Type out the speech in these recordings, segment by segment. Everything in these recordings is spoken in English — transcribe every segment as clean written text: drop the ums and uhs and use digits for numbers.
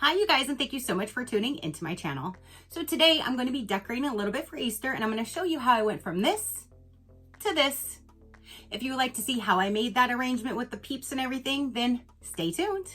Hi you guys, and thank you so much for tuning into my channel. So today I'm going to be decorating a little bit for Easter, and I'm going to show you how I went from this to this. If you would like to see how I made that arrangement with the peeps and everything, then stay tuned.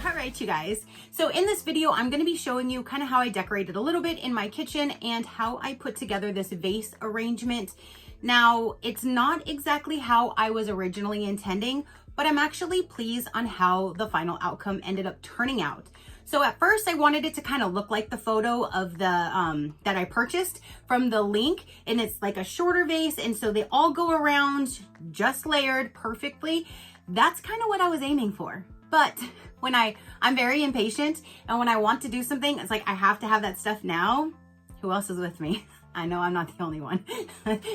Alright you guys, so in this video I'm going to be showing you kind of how I decorated a little bit in my kitchen and how I put together this vase arrangement. Now it's not exactly how I was originally intending, but I'm actually pleased on how the final outcome ended up turning out. So at first I wanted it to kind of look like the photo of the that I purchased from the link, and it's like a shorter vase, and so they all go around just layered perfectly. That's kind of what I was aiming for. But when I'm very impatient, and when I want to do something, it's like I have to have that stuff now. Who else is with me? I know I'm not the only one.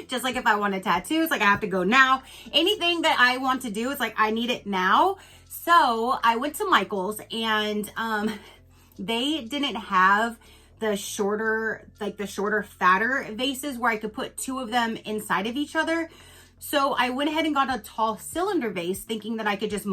Just like if I want a tattoo, it's like I have to go now. Anything that I want to do, it's like I need it now. So I went to Michael's, and they didn't have the shorter, fatter vases where I could put two of them inside of each other. So I went ahead and got a tall cylinder vase thinking that I could just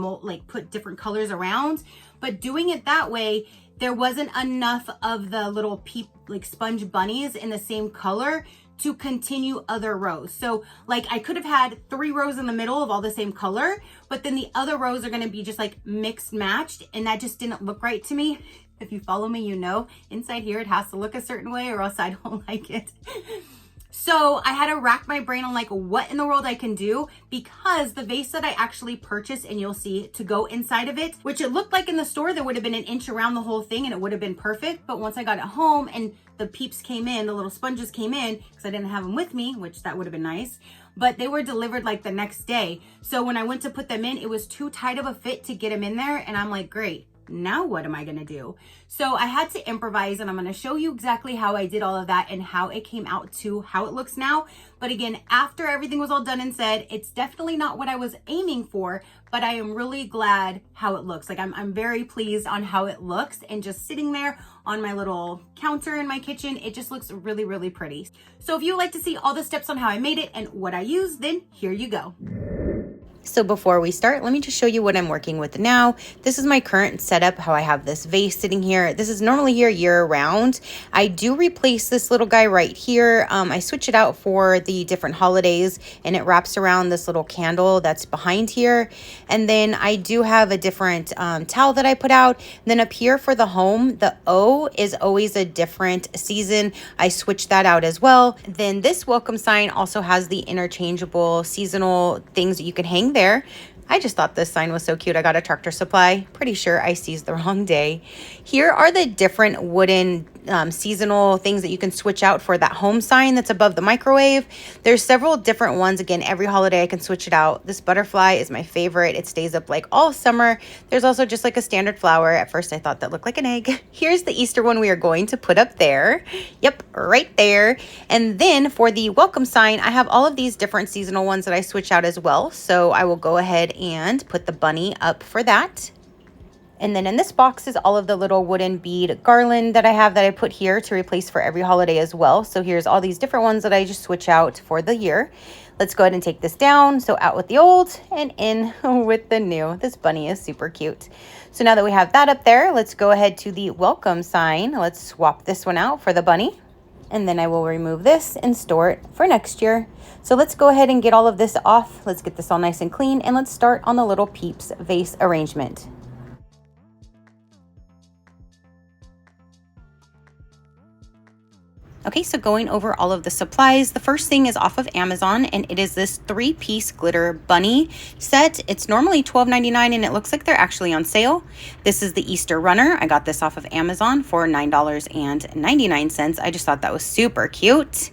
put different colors around, but doing it that way, there wasn't enough of the little Peep sponge bunnies in the same color to continue other rows. So I could have had 3 rows in the middle of all the same color, but then the other rows are gonna be just mixed matched, and that just didn't look right to me. If you follow me, you know, inside here it has to look a certain way or else I don't like it. So I had to rack my brain on what in the world I can do, because the vase that I actually purchased, and you'll see to go inside of it, which it looked like in the store there would have been an inch around the whole thing and it would have been perfect. But once I got it home and the peeps came in, the little sponges came in, because I didn't have them with me, which that would have been nice, but they were delivered the next day. So when I went to put them in, it was too tight of a fit to get them in there. And I'm like, great. Now what am I gonna do? So I had to improvise, and I'm gonna show you exactly how I did all of that and how it came out to how it looks now. But again, after everything was all done and said, it's definitely not what I was aiming for, but I am really glad how it looks. I'm very pleased on how it looks, and just sitting there on my little counter in my kitchen, it just looks really, really pretty. So if you would like to see all the steps on how I made it and what I used, then here you go. So before we start, let me just show you what I'm working with now. This is my current setup, how I have this vase sitting here. This is normally here year round. I do replace this little guy right here. I switch it out for the different holidays, and it wraps around this little candle that's behind here. And then I do have a different towel that I put out. And then up here for the home, the O is always a different season. I switch that out as well. Then this welcome sign also has the interchangeable seasonal things that you can hang there. I just thought this sign was so cute. I got a Tractor Supply. Pretty sure I seized the wrong day. Here are the different wooden seasonal things that you can switch out for that home sign that's above the microwave. There's several different ones. Again, every holiday I can switch it out. This butterfly is my favorite. It stays up all summer. There's also just a standard flower. At first I thought that looked like an egg. Here's the Easter one we are going to put up there. Yep, right there. And then for the welcome sign, I have all of these different seasonal ones that I switch out as well. So I will go ahead and put the bunny up for that. And then in this box is all of the little wooden bead garland that I have that I put here to replace for every holiday as well. So here's all these different ones that I just switch out for the year. Let's go ahead and take this down. So out with the old and in with the new. This bunny is super cute. So now that we have that up there, let's go ahead to the welcome sign. Let's swap this one out for the bunny. And then I will remove this and store it for next year. So let's go ahead and get all of this off. Let's get this all nice and clean, and let's start on the little Peeps vase arrangement. Okay, so going over all of the supplies, the first thing is off of Amazon, and it is this 3-piece glitter bunny set. It's normally $12.99, and it looks like they're actually on sale. This is the Easter runner. I got this off of Amazon for $9.99. I just thought that was super cute.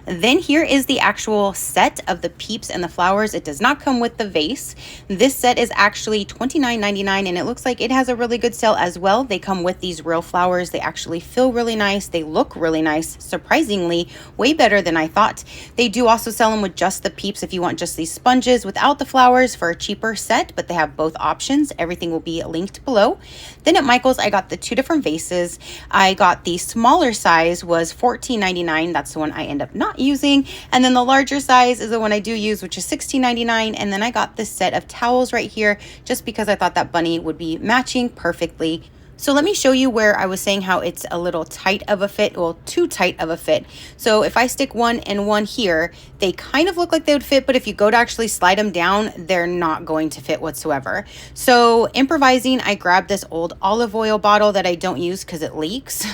Then here is the actual set of the Peeps and the flowers. It does not come with the vase. This set is actually $29.99, and it looks like it has a really good sale as well. They come with these real flowers. They actually feel really nice. They look really nice, surprisingly, way better than I thought. They do also sell them with just the Peeps if you want just these sponges without the flowers for a cheaper set, but they have both options. Everything will be linked below. Then at Michael's, I got the two different vases. I got the smaller size was $14.99. That's the one I end up not using. And then the larger size is the one I do use, which is $16.99. And then I got this set of towels right here just because I thought that bunny would be matching perfectly. So let me show you where I was saying how it's a little tight of a fit, well, too tight of a fit. So if I stick one and one here, they kind of look like they would fit, but if you go to actually slide them down, they're not going to fit whatsoever. So improvising, I grabbed this old olive oil bottle that I don't use because it leaks.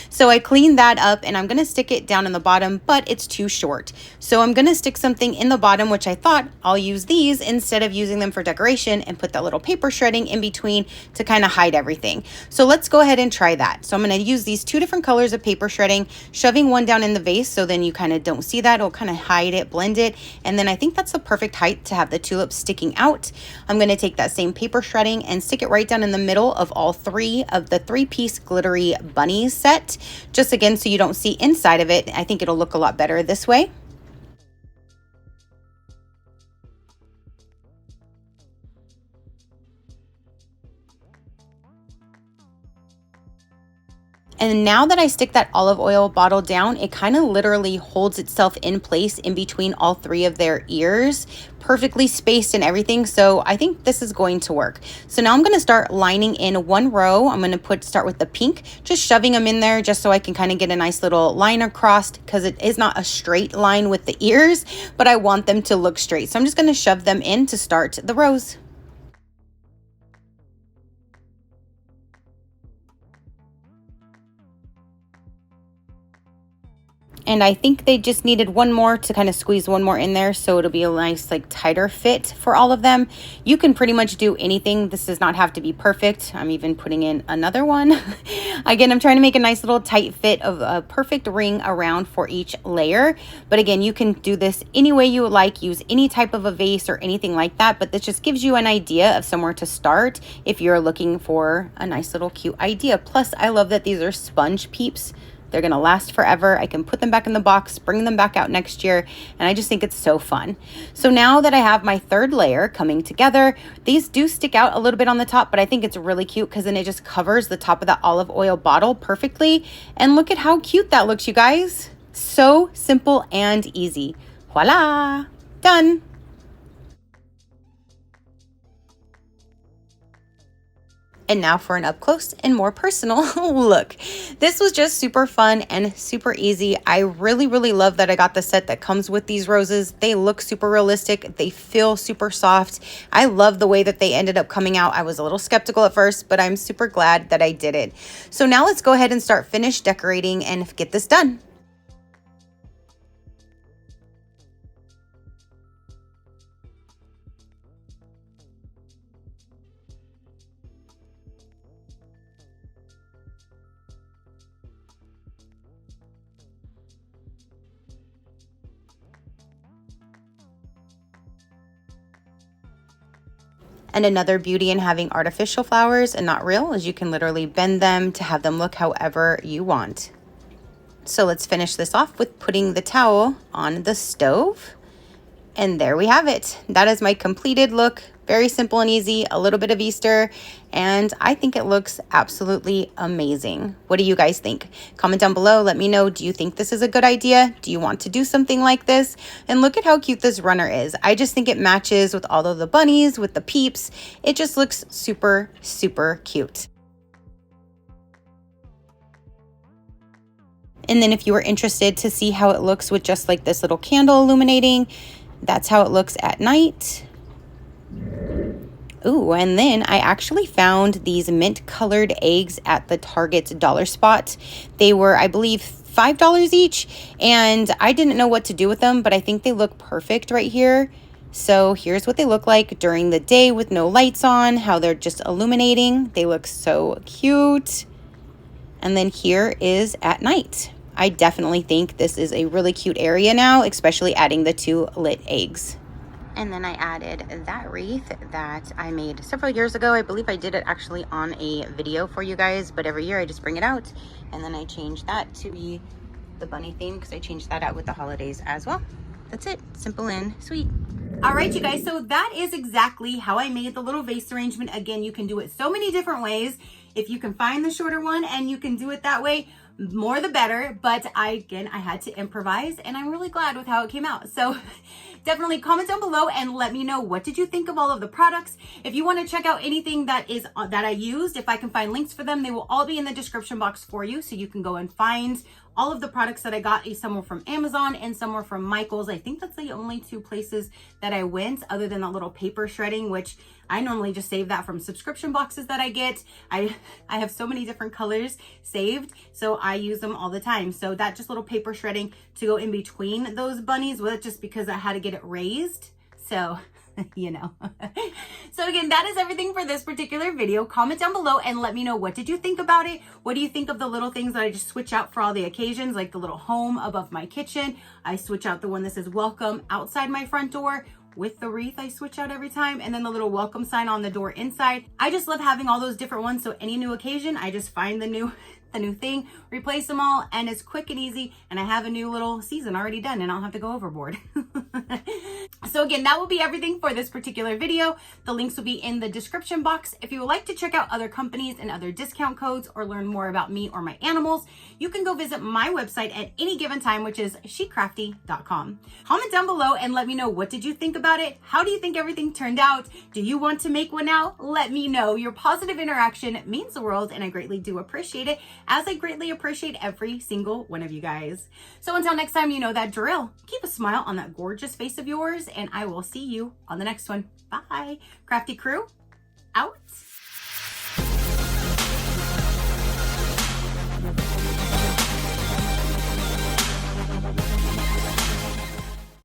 So I cleaned that up and I'm gonna stick it down in the bottom, but it's too short. So I'm gonna stick something in the bottom, which I thought I'll use these instead of using them for decoration, and put that little paper shredding in between to kind of hide everything. So let's go ahead and try that. So I'm going to use these two different colors of paper shredding, shoving one down in the vase so then you kind of don't see that. It'll kind of hide it, blend it. And then I think that's the perfect height to have the tulips sticking out. I'm going to take that same paper shredding and stick it right down in the middle of all three of the 3-piece glittery bunnies set. Just again, so you don't see inside of it. I think it'll look a lot better this way. And now that I stick that olive oil bottle down, it kind of literally holds itself in place in between all three of their ears, perfectly spaced and everything. So I think this is going to work. So now I'm going to start lining in one row. I'm going to start with the pink, just shoving them in there just so I can kind of get a nice little line across, because it is not a straight line with the ears, but I want them to look straight. So I'm just going to shove them in to start the rows. And I think they just needed one more to kind of squeeze one more in there, so it'll be a nice like tighter fit for all of them. You can pretty much do anything. This does not have to be perfect. I'm even putting in another one. Again, I'm trying to make a nice little tight fit of a perfect ring around for each layer. But again, you can do this any way you like, use any type of a vase or anything like that. But this just gives you an idea of somewhere to start if you're looking for a nice little cute idea. Plus, I love that these are sponge Peeps. They're going to last forever. I can put them back in the box, bring them back out next year, and I just think it's so fun. So now that I have my third layer coming together, these do stick out a little bit on the top, but I think it's really cute because then it just covers the top of that olive oil bottle perfectly. And look at how cute that looks, you guys. So simple and easy. Voila! Done! And now for an up close and more personal look. This was just super fun and super easy. I really, really love that I got the set that comes with these roses. They look super realistic. They feel super soft. I love the way that they ended up coming out. I was a little skeptical at first, but I'm super glad that I did it. So now let's go ahead and start finish decorating and get this done. And another beauty in having artificial flowers and not real is you can literally bend them to have them look however you want. So let's finish this off with putting the towel on the stove. And there we have it. That is my completed look. Very simple and easy, a little bit of Easter, and I think it looks absolutely amazing. What do you guys think? Comment down below, let me know, do you think this is a good idea? Do you want to do something like this? And look at how cute this runner is. I just think it matches with all of the bunnies, with the Peeps. It just looks super, super cute. And then if you were interested to see how it looks with just like this little candle illuminating, that's how it looks at night. Ooh, and then I actually found these mint colored eggs at the Target dollar spot. They were, I believe, $5 each, and I didn't know what to do with them, but I think they look perfect right here. So here's what they look like during the day with no lights on, how they're just illuminating. They look so cute. And then here is at night. I definitely think this is a really cute area now, especially adding the 2 lit eggs. And then I added that wreath that I made several years ago. I believe I did it actually on a video for you guys, but every year I just bring it out, and then I change that to be the bunny theme because I changed that out with the holidays as well. That's it, simple and sweet. All right, you guys, so that is exactly how I made the little vase arrangement. Again, you can do it so many different ways. If you can find the shorter one and you can do it that way, more the better. But I had to improvise, and I'm really glad with how it came out. So definitely comment down below and let me know, what did you think of all of the products? If you want to check out anything that I used, if I can find links for them, they will all be in the description box for you, so you can go and find all of the products that I got. Some were from Amazon and some were from Michael's. I think that's the only 2 places that I went, other than that little paper shredding, which I normally just save that from subscription boxes that I get. I have so many different colors saved, so I use them all the time. So that just little paper shredding to go in between those bunnies with, just because I had to get it raised. So you know. So again, that is everything for this particular video. Comment down below and let me know, what did you think about it? What do you think of the little things that I just switch out for all the occasions, like the little home above my kitchen? I switch out the one that says welcome outside my front door with the wreath. I switch out every time, and then the little welcome sign on the door inside. I just love having all those different ones, so any new occasion, I just find the new thing, replace them all, and it's quick and easy, and I have a new little season already done, and I don't have to go overboard. So again, that will be everything for this particular video. The links will be in the description box. If you would like to check out other companies and other discount codes, or learn more about me or my animals, you can go visit my website at any given time, which is SheCrafty.com. Comment down below and let me know, what did you think about it? How do you think everything turned out? Do you want to make one now? Let me know. Your positive interaction means the world, and I greatly do appreciate it, as I greatly appreciate every single one of you guys. So until next time, you know that drill. Keep a smile on that gorgeous face of yours, and I will see you on the next one. Bye. Crafty crew, out.